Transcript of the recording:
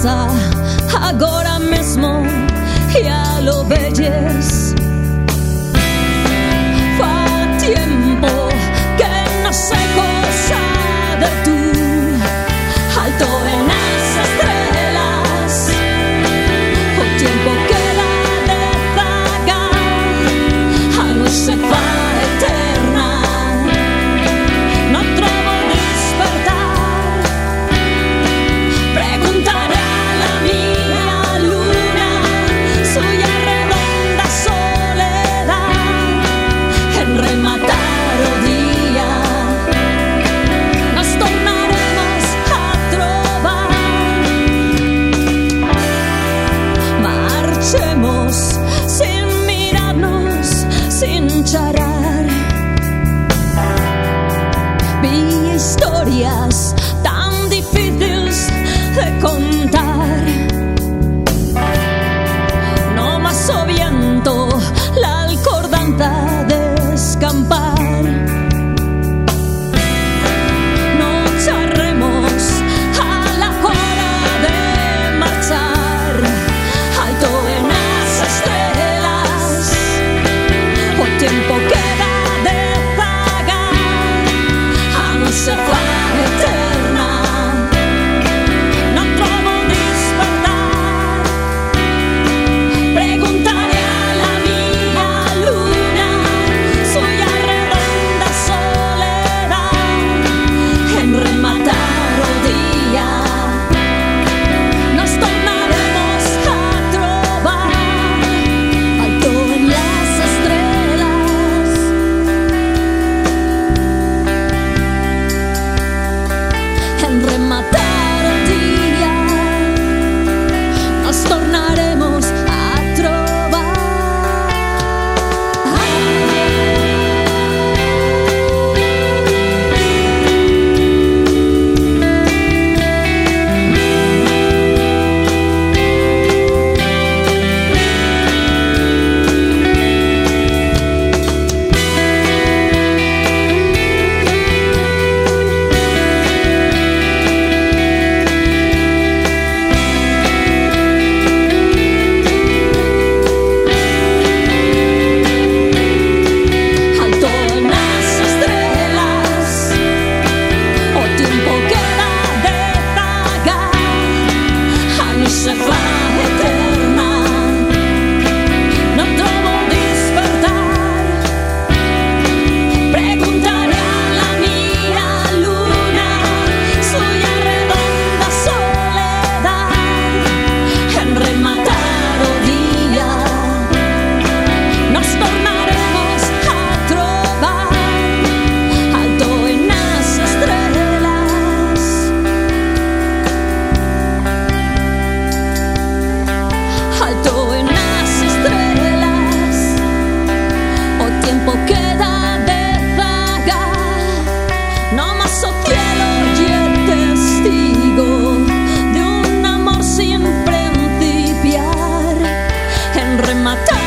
pasa agora mesmo, ya lo veyes. Fa tiempo que no sé cosa de tú, alto en las estrellas. O tiempo queda de pagar, a no se fa eterna. No trovo despertar, preguntaré a la mía luna, suya redonda soledad, en rematar o día. Nos tornaremos a trobar, marchemos sin mirarnos, sin charrar. Vi historias tan difíciles de contar, no más o viento la alcordanza de escampar. No charremos a la hora de marchar, alto en las estrellas. O tiempo queda de pagar, a no se fa eterna. No trovo despertar, preguntaré a la mía luna, suya redonda soledad, en rematar o día. Nos tornaremos a trobar, alto en las estrellas. En rematar o día, nos tornaremos a trobar. Alto en las estrellas, o tiempo queda de pagar, a no se fa eterna. No trovo despertar, preguntaré a la mía luna, suya redonda soledad, en rematar o día. Nos tornaremos a trobar, alto en las estrellas. Alto en las estrellas, o tiempo queda de pagar, no más o cielo y el testigo de un amor sin principiar, en rematar